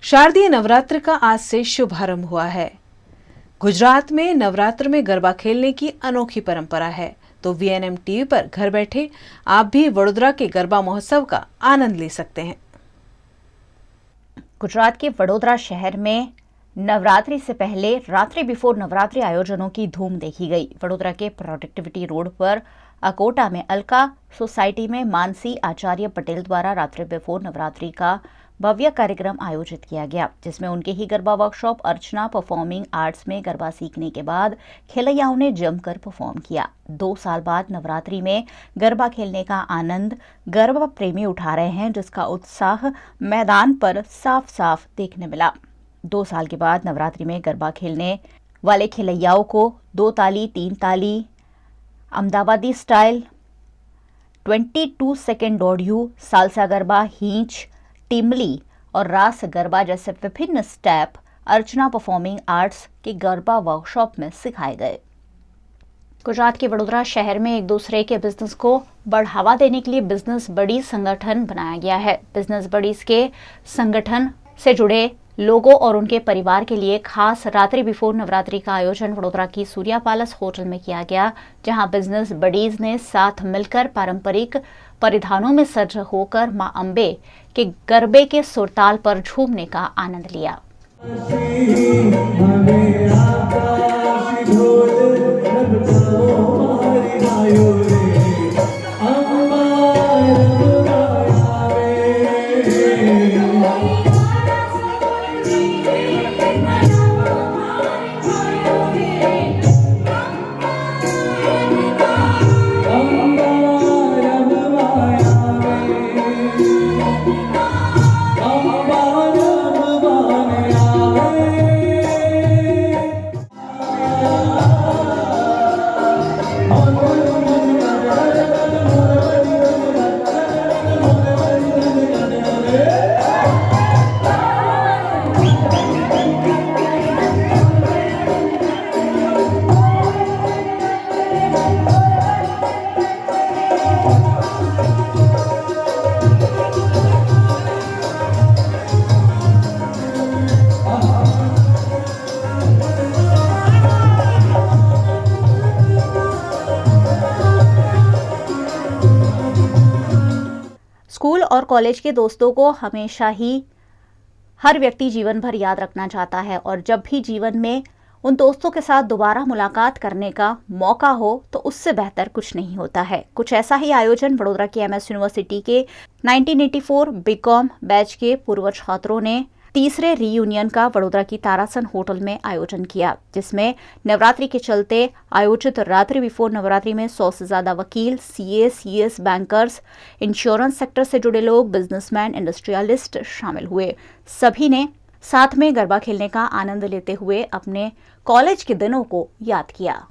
शारदीय नवरात्र का आज से शुभारंभ हुआ है। गुजरात में नवरात्र में गरबा खेलने की अनोखी परंपरा है, तो वीएनएम टीवी पर घर बैठे आप भी वडोदरा के गरबा महोत्सव का आनंद ले सकते हैं। गुजरात के वडोदरा शहर में नवरात्रि से पहले रात्रि बिफोर नवरात्रि आयोजनों की धूम देखी गई। वडोदरा के प्रोडक्टिविटी रोड पर अकोटा में अलका सोसाइटी में मानसी आचार्य पटेल द्वारा रात्रि बिफोर नवरात्रि का भव्य कार्यक्रम आयोजित किया गया, जिसमें उनके ही गरबा वर्कशॉप अर्चना परफॉर्मिंग आर्ट्स में गरबा सीखने के बाद खिलैयाओं ने जमकर परफॉर्म किया। 2 साल बाद नवरात्रि में गरबा खेलने का आनंद गरबा प्रेमी उठा रहे हैं, जिसका उत्साह मैदान पर साफ साफ देखने मिला। 2 साल के बाद नवरात्रि में गरबा खेलने वाले खिलैयाओं को 2 ताली, 3 ताली, अहमदाबादी स्टाइल, 22 सेकेंड दौड़ियों, सालसा गरबा, हींच, टिमली और रास गरबा जैसे विभिन्न स्टेप अर्चना परफॉर्मिंग आर्ट्स के गरबा वर्कशॉप में सिखाए गए। गुजरात के वडोदरा शहर में एक दूसरे के बिजनेस को बढ़ावा देने के लिए बिजनेस बडीज संगठन बनाया गया है। बिजनेस बडीज के संगठन से जुड़े लोगों और उनके परिवार के लिए खास रात्रि बिफोर नवरात्रि का आयोजन वडोदरा की सूर्या पैलेस होटल में किया गया, जहां बिजनेस बडीज ने साथ मिलकर पारंपरिक परिधानों में सज होकर मां अंबे के गरबे के सुरताल पर झूमने का आनंद लिया। स्कूल और कॉलेज के दोस्तों को हमेशा ही हर व्यक्ति जीवन भर याद रखना चाहता है, और जब भी जीवन में उन दोस्तों के साथ दोबारा मुलाकात करने का मौका हो तो उससे बेहतर कुछ नहीं होता है। कुछ ऐसा ही आयोजन वडोदरा की एमएस यूनिवर्सिटी के 1984 बीकॉम बैच के पूर्व छात्रों ने तीसरे रीयूनियन का वडोदरा की तारासन होटल में आयोजन किया, जिसमें नवरात्रि के चलते आयोजित रात्रि बिफोर नवरात्रि में 100 से ज्यादा वकील, सीएस, बैंकर्स, इंश्योरेंस सेक्टर से जुड़े लोग, बिजनेसमैन, इंडस्ट्रियलिस्ट शामिल हुए। सभी ने साथ में गरबा खेलने का आनंद लेते हुए अपने कॉलेज के दिनों को याद किया।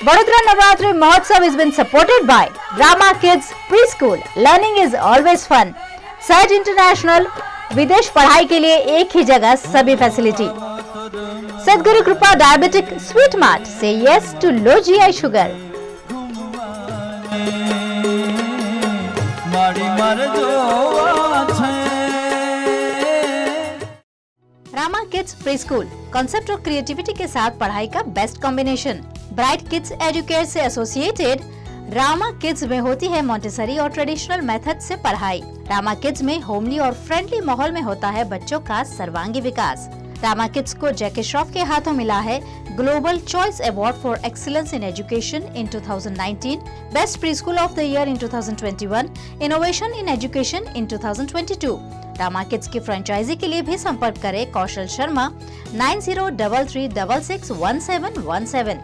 Vadodara Navratri Mahotsav has been supported by Rama Kids Preschool. Learning is always fun. सहज इंटरनेशनल, विदेश पढ़ाई के लिए एक ही जगह सभी facility. Sadguru Kripa Diabetic Sweet Mart, से yes to low GI sugar. Rama kids pre school, concept of creativity के साथ पढ़ाई का best combination. Bright Kids Educare से एसोसिएटेड रामा किड्स में होती है मॉन्टेसरी और ट्रेडिशनल मेथड से पढ़ाई। रामा किड्स में होमली और फ्रेंडली माहौल में होता है बच्चों का सर्वांगी विकास। रामा किड्स को जैकी श्रॉफ के हाथों मिला है global choice award for excellence in education in 2019, best pre school of the year in 2021, innovation in education in 2022। Rama kids की फ्रेंचाइजी के लिए भी संपर्क करें Kaushal Sharma 9033661717।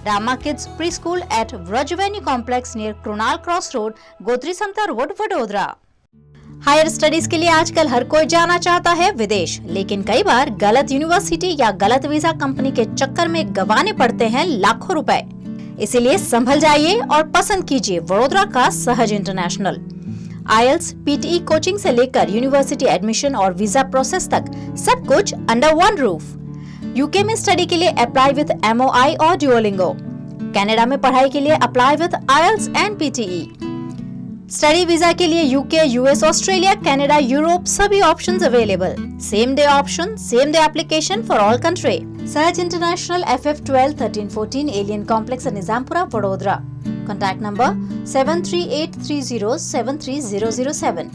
Rama kids pre school at Vraj avenue complex near Krunal cross road, Gotri Samta road, Vadodara. Higher studies के लिए आजकल हर कोई जाना चाहता है विदेश, लेकिन कई बार गलत यूनिवर्सिटी या गलत वीजा कंपनी के चक्कर में गंवाने पड़ते हैं लाखों रुपए। इसीलिए संभल जाइए और पसंद कीजिए वडोदरा का सहज इंटरनेशनल। IELTS, PTE कोचिंग से लेकर यूनिवर्सिटी एडमिशन और वीजा प्रोसेस तक सब कुछ अंडर वन रूफ। यूके में स्टडी के लिए अप्लाई विद MOI और Duolingo। कनाडा में पढ़ाई के लिए apply with IELTS and PTE। Study visa के लिए UK, US, Australia, Canada, Europe सभी options available. Same day option, same day application for all country. Sahaj international FF 12 1314 alien complex Nizampura, Vadodara. Contact number 7383073007।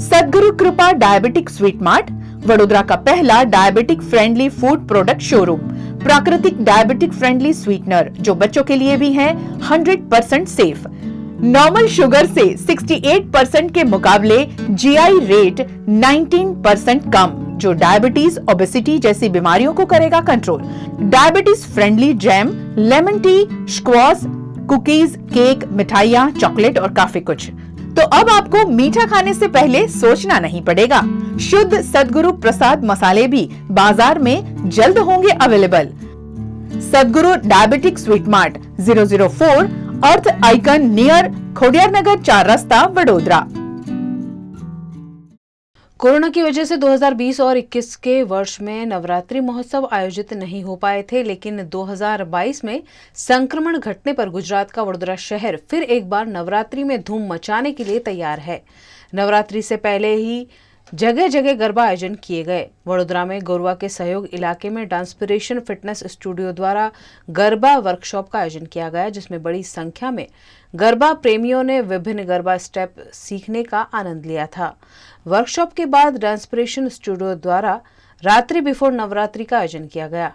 Sadguru कृपा Diabetic Sweet mart, Vadodara का पहला diabetic friendly food product showroom. प्राकृतिक diabetic friendly sweetener जो बच्चों के लिए भी है 100% सेफ। नॉर्मल शुगर से 68% के मुकाबले GI रेट 19% कम, जो डायबिटीज, ओबेसिटी जैसी बीमारियों को करेगा control. Diabetes friendly jam, lemon tea, squash, cookies, cake, मिठाइयाँ, चॉकलेट और काफी कुछ। तो अब आपको मीठा खाने से पहले सोचना नहीं पड़ेगा। शुद्ध सद्गुरु प्रसाद मसाले भी बाजार में जल्द होंगे अवेलेबल। सद्गुरु डायबिटिक स्वीट मार्ट 004 अर्थ आइकन नियर खोडियार नगर 4 रास्ता, वडोदरा। कोरोना की वजह से 2020 और 21 के वर्ष में नवरात्रि महोत्सव आयोजित नहीं हो पाए थे, लेकिन 2022 में संक्रमण घटने पर गुजरात का वडोदरा शहर फिर एक बार नवरात्रि में धूम मचाने के लिए तैयार है। नवरात्रि से पहले ही जगह जगह गरबा आयोजन किए गए। वडोदरा में गोरवा के सहयोग इलाके में डांसपिरेशन फिटनेस स्टूडियो द्वारा गरबा वर्कशॉप का आयोजन किया गया, जिसमें बड़ी संख्या में गरबा प्रेमियों ने विभिन्न गरबा स्टेप सीखने का आनंद लिया था। वर्कशॉप के बाद डांसपिरेशन स्टूडियो द्वारा रात्रि बिफोर नवरात्रि का आयोजन किया गया,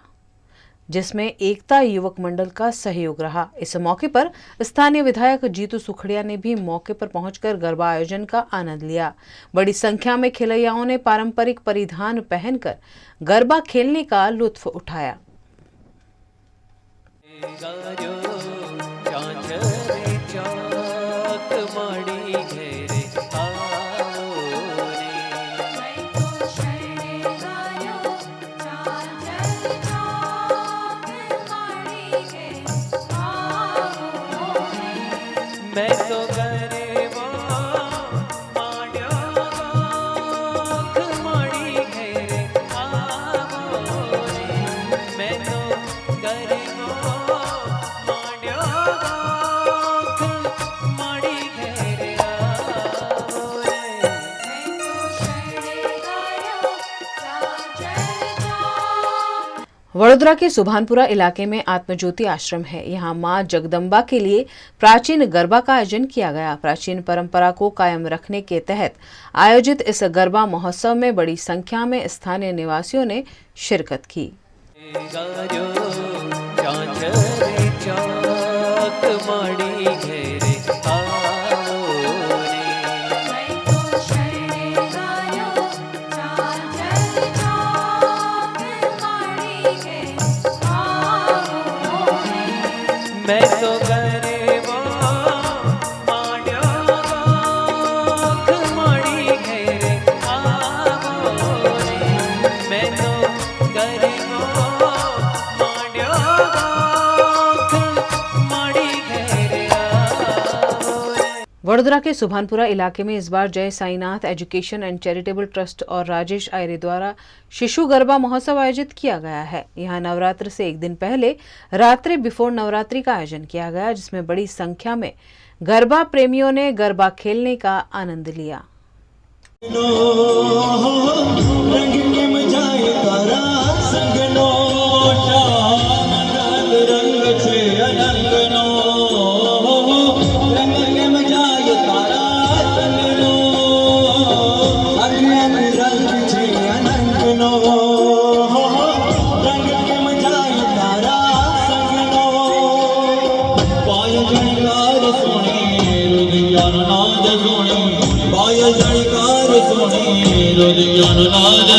जिसमें एकता युवक मंडल का सहयोग रहा। इस मौके पर स्थानीय विधायक जीतू सुखड़िया ने भी मौके पर पहुंचकर गरबा आयोजन का आनंद लिया। बड़ी संख्या में खिलैयाओं ने पारंपरिक परिधान पहनकर गरबा खेलने का लुत्फ उठाया। मैं तो गरीबो माड्यो गोख माड़ी घेरे आवो रे। मैं तो गरीबो माड्यो गोख माड़ी घेरे आवो रे। मैं तो शरणे गायो वडोदरा के सुभानपुरा इलाके में आत्मज्योति आश्रम है। यहाँ मां जगदम्बा के लिए प्राचीन गरबा का आयोजन किया गया। प्राचीन परंपरा को कायम रखने के तहत आयोजित इस गरबा महोत्सव में बड़ी संख्या में स्थानीय निवासियों ने शिरकत की। मैं तो गरीबो माड्यो गोख माड़ी घेरे आवो रे। मैं तो गरीबो माड्यो गोख माड़ी घेरे आवो रे। वडोदरा के सुभानपुरा इलाके में इस बार जय Sainath education and charitable trust और राजेश आयरे द्वारा शिशु गरबा महोत्सव आयोजित किया गया है। यहाँ नवरात्र से एक दिन पहले रात्रि बिफोर नवरात्रि का आयोजन किया गया, जिसमें बड़ी संख्या में गरबा प्रेमियों ने गरबा खेलने का आनंद लिया। रंग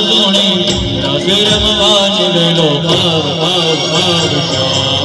सोने रस रमवान वेलो आव आव आव श्याम